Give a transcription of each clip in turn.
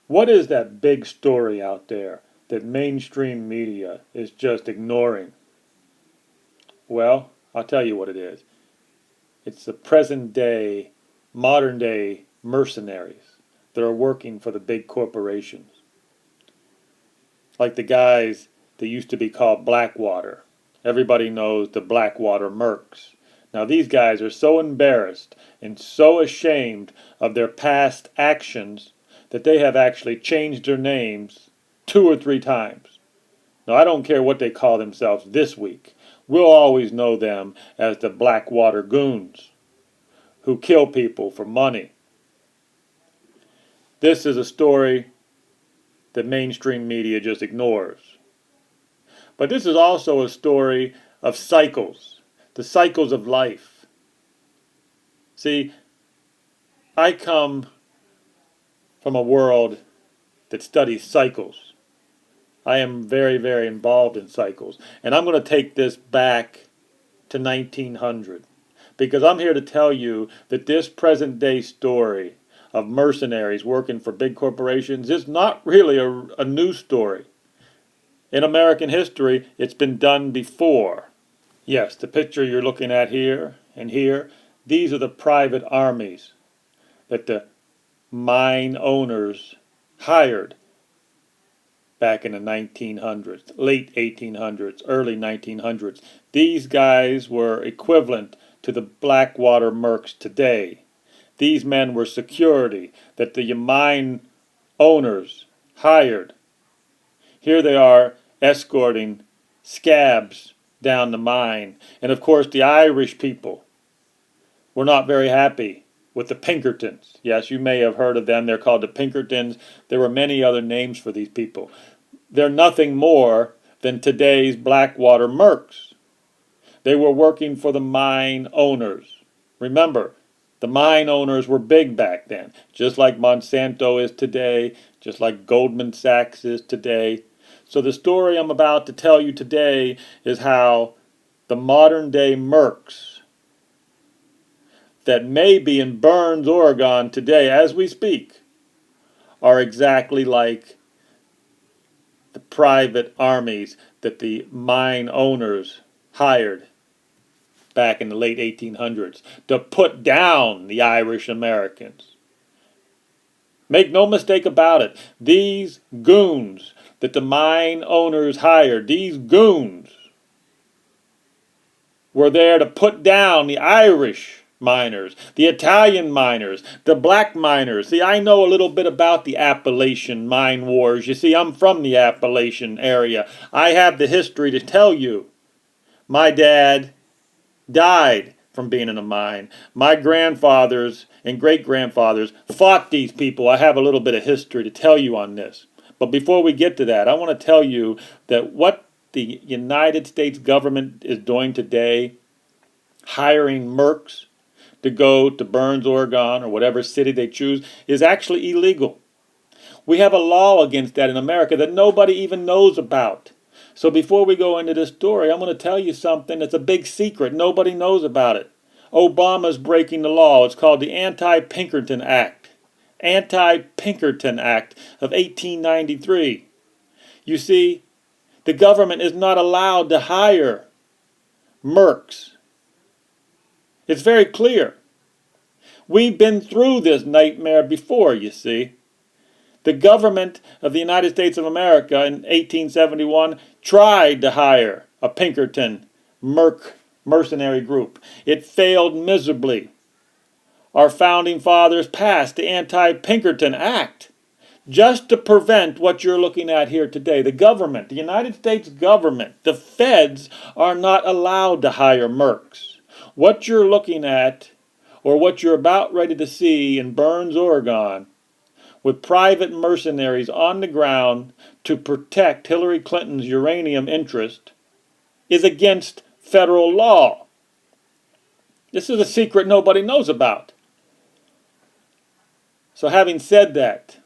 What is that big story out there that mainstream media is just ignoring? Well, I'll tell you what it is. It's the present day, modern day mercenaries that are working for the big corporations. Like the guys that used to be called Blackwater. Everybody knows the Blackwater Mercs. Now these guys are so embarrassed and so ashamed of their past actions that they have actually changed their names 2 or 3 times. Now I don't care what they call themselves this week. We'll always know them as the Blackwater Goons who kill people for money. This is a story that mainstream media just ignores. But this is also a story of cycles, the cycles of life. See, I come from a world that studies cycles. I am very, very involved in cycles. And I'm going to take this back to 1900. Because I'm here to tell you that this present day story of mercenaries working for big corporations is not really a new story. In American history, it's been done before. Yes, the picture you're looking at here and here, these are the private armies that the mine owners hired back in the 1900s, late 1800s, early 1900s. These guys were equivalent to the Blackwater Mercs today. These men were security that the mine owners hired. Here they are escorting scabs down the mine. And of course the Irish people were not very happy with the Pinkertons. Yes, you may have heard of them. They're called the Pinkertons. There were many other names for these people. They're nothing more than today's Blackwater Mercs. They were working for the mine owners. Remember, the mine owners were big back then, just like Monsanto is today, just like Goldman Sachs is today. So the story I'm about to tell you today is how the modern day Mercs that may be in Burns, Oregon today as we speak are exactly like the private armies that the mine owners hired back in the late 1800s to put down the Irish Americans. Make no mistake about it, these goons that the mine owners hired, these goons were there to put down the Irish miners, the Italian miners, the black miners. See, I know a little bit about the Appalachian mine wars. You see, I'm from the Appalachian area. I have the history to tell you. My dad died from being in a mine. My grandfathers and great-grandfathers fought these people. I have a little bit of history to tell you on this. But before we get to that, I want to tell you that what the United States government is doing today, hiring mercs to go to Burns, Oregon, or whatever city they choose, is actually illegal. We have a law against that in America that nobody even knows about. So before we go into this story, I'm going to tell you something that's a big secret. Nobody knows about it. Obama's breaking the law. It's called the Anti-Pinkerton Act. Anti-Pinkerton Act of 1893. You see, the government is not allowed to hire mercs. It's very clear. We've been through this nightmare before, you see. The government of the United States of America in 1871 tried to hire a Pinkerton mercenary group. It failed miserably. Our founding fathers passed the Anti-Pinkerton Act just to prevent what you're looking at here today. The government, the United States government, the feds are not allowed to hire mercs. What you're looking at, or what you're about ready to see in Burns, Oregon, with private mercenaries on the ground to protect Hillary Clinton's uranium interest, is against federal law. This is a secret nobody knows about. So having said that,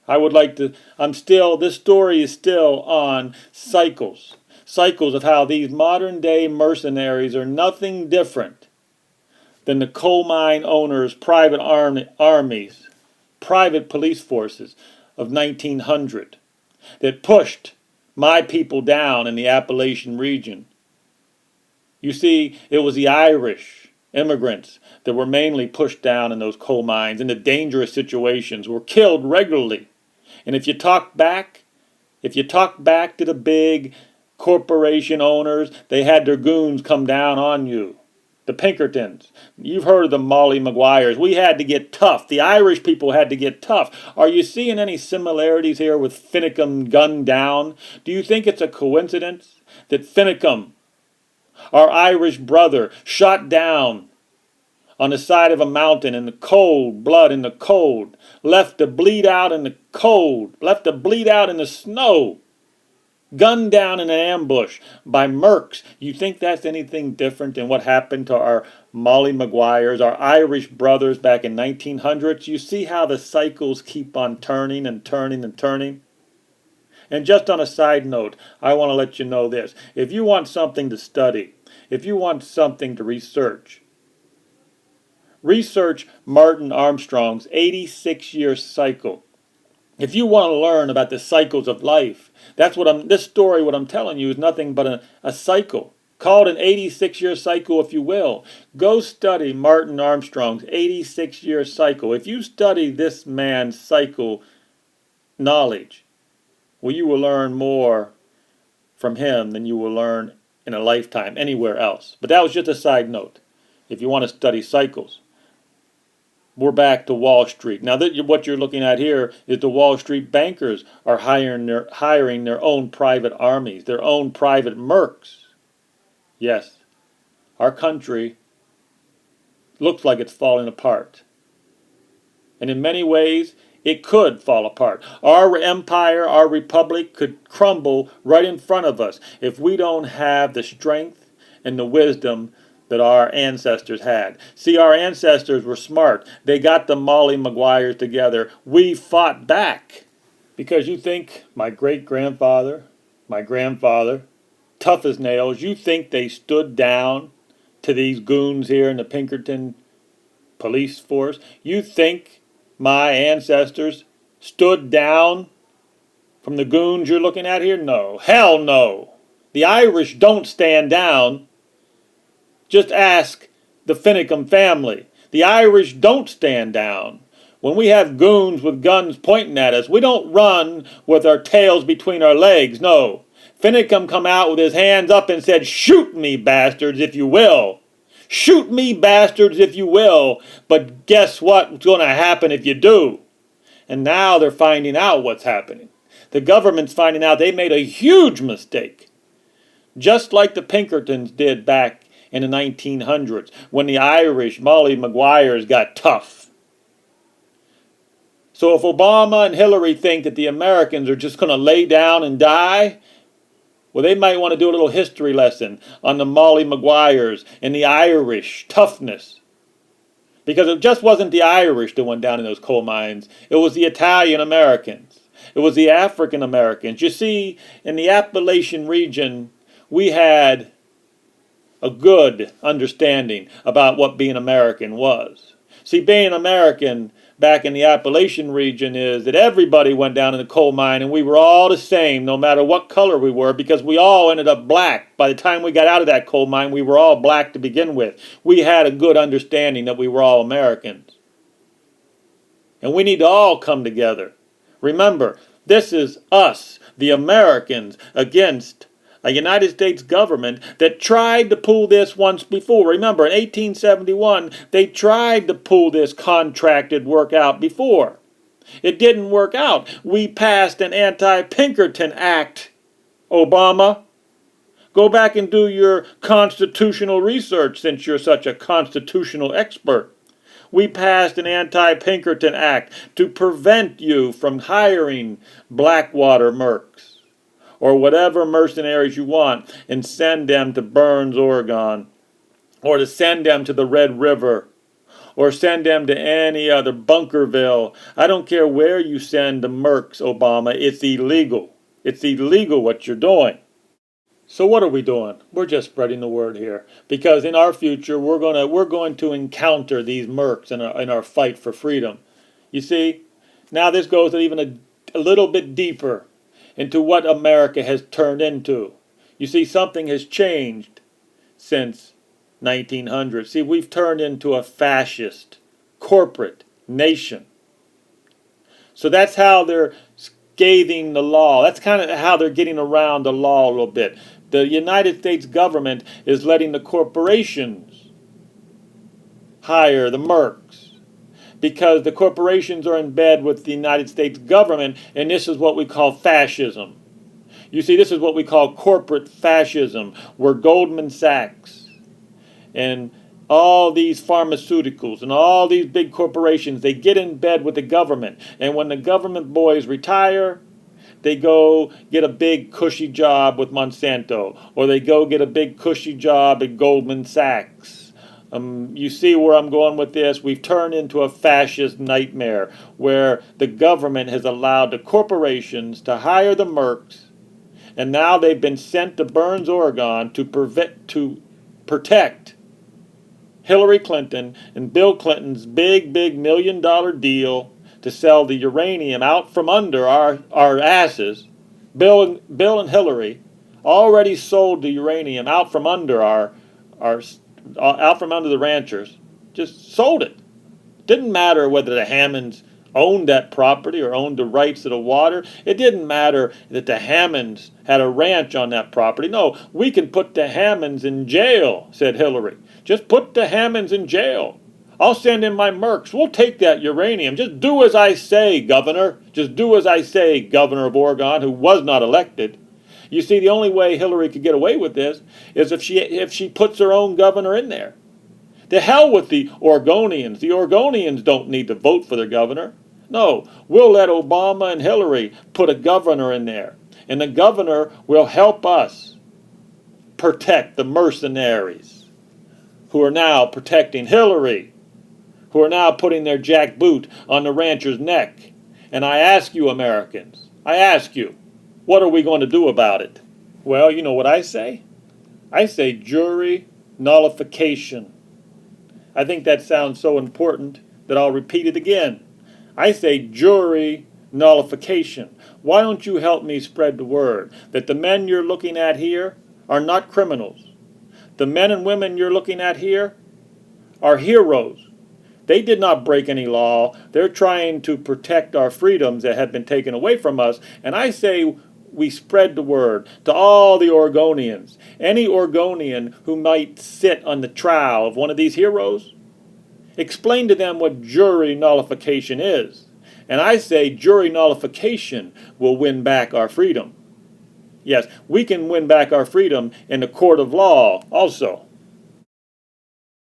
I would like to, this story is still on cycles. Cycles of how these modern day mercenaries are nothing different than the coal mine owners' private armies private police forces of 1900 that pushed my people down in the Appalachian region. You see, it was the Irish immigrants that were mainly pushed down in those coal mines into dangerous situations, were killed regularly. And if you talk back to the big corporation owners, they had their goons come down on you. The Pinkertons. You've heard of the Molly Maguires. We had to get tough. The Irish people had to get tough. Are you seeing any similarities here with Finicum gunned down? Do you think it's a coincidence that Finicum, our Irish brother, shot down on the side of a mountain in the cold, blood in the cold, left to bleed out in the cold, left to bleed out in the snow, gunned down in an ambush by Mercs? You think that's anything different than what happened to our Molly Maguires, our Irish brothers back in 1900s? You see how the cycles keep on turning and turning and turning? And just on a side note, I want to let you know this. If you want something to study, if you want something to research Martin Armstrong's 86-year cycle. If you want to learn about the cycles of life, this story, what I'm telling you, is nothing but a cycle. Call it an 86-year cycle, if you will. Go study Martin Armstrong's 86-year cycle. If you study this man's cycle knowledge, well, you will learn more from him than you will learn in a lifetime anywhere else. But that was just a side note. If you want to study cycles. We're back to Wall Street. Now, what you're looking at here is the Wall Street bankers are hiring their own private armies, their own private mercs. Yes, our country looks like it's falling apart. And in many ways, it could fall apart. Our empire, our republic could crumble right in front of us if we don't have the strength and the wisdom that our ancestors had. See, our ancestors were smart. They got the Molly Maguires together. We fought back. Because you think my great-grandfather, my grandfather, tough as nails, you think they stood down to these goons here in the Pinkerton police force? You think my ancestors stood down from the goons you're looking at here? No. Hell no. The Irish don't stand down. Just ask the Finicum family. The Irish don't stand down. When we have goons with guns pointing at us, we don't run with our tails between our legs. No. Finicum come out with his hands up and said, "Shoot me, bastards, if you will. Shoot me, bastards, if you will. But guess what's going to happen if you do?" And now they're finding out what's happening. The government's finding out they made a huge mistake. Just like the Pinkertons did back in the 1900s, when the Irish Molly Maguires got tough. So if Obama and Hillary think that the Americans are just going to lay down and die, well, they might want to do a little history lesson on the Molly Maguires and the Irish toughness. Because it just wasn't the Irish that went down in those coal mines. It was the Italian Americans. It was the African Americans. You see, in the Appalachian region, we had a good understanding about what being American was. See, being American back in the Appalachian region is that everybody went down in the coal mine and we were all the same, no matter what color we were, because we all ended up black. By the time we got out of that coal mine, we were all black to begin with. We had a good understanding that we were all Americans. And we need to all come together. Remember, this is us, the Americans, against a United States government that tried to pull this once before. Remember, in 1871, they tried to pull this contracted work out before. It didn't work out. We passed an Anti-Pinkerton Act, Obama. Go back and do your constitutional research since you're such a constitutional expert. We passed an Anti-Pinkerton Act to prevent you from hiring Blackwater Mercs or whatever mercenaries you want and send them to Burns, Oregon, or to send them to the Red River, or send them to any other Bunkerville. I don't care where you send the Mercs, Obama. It's illegal. It's illegal what you're doing. So what are we doing? We're just spreading the word here, because in our future we're going to encounter these Mercs in our fight for freedom. You see, Now this goes even a little bit deeper into what America has turned into. You see, something has changed since 1900. See, we've turned into a fascist, corporate nation. So that's how they're scathing the law. That's kind of how they're getting around the law a little bit. The United States government is letting the corporations hire the mercs because the corporations are in bed with the United States government, and this is what we call fascism. You see, this is what we call corporate fascism, where Goldman Sachs and all these pharmaceuticals and all these big corporations, they get in bed with the government. And when the government boys retire, they go get a big cushy job with Monsanto, or they go get a big cushy job at Goldman Sachs. You see where I'm going with this? We've turned into a fascist nightmare where the government has allowed the corporations to hire the mercs, and now they've been sent to Burns, Oregon to protect Hillary Clinton and Bill Clinton's big $1 million deal to sell the uranium out from under our asses. Bill and Hillary already sold the uranium out from under out from under the ranchers. Just sold it. Didn't matter whether the Hammonds owned that property or owned the rights to the water. It didn't matter that the Hammonds had a ranch on that property. No, we can put the Hammonds in jail, said Hillary. Just put the Hammonds in jail. I'll send in my mercs. We'll take that uranium. Just do as I say, Governor. Just do as I say, Governor of Oregon, who was not elected. You see, the only way Hillary could get away with this is if she puts her own governor in there. To hell with the Oregonians. The Oregonians don't need to vote for their governor. No, we'll let Obama and Hillary put a governor in there. And the governor will help us protect the mercenaries who are now protecting Hillary, who are now putting their jackboot on the rancher's neck. And I ask you, Americans, I ask you, what are we going to do about it? Well, you know what I say? I say jury nullification. I think that sounds so important that I'll repeat it again. I say jury nullification. Why don't you help me spread the word that the men you're looking at here are not criminals? The men and women you're looking at here are heroes. They did not break any law. They're trying to protect our freedoms that have been taken away from us. And I say we spread the word to all the Oregonians. Any Oregonian who might sit on the trial of one of these heroes, explain to them what jury nullification is. And I say jury nullification will win back our freedom. Yes, we can win back our freedom in the court of law also.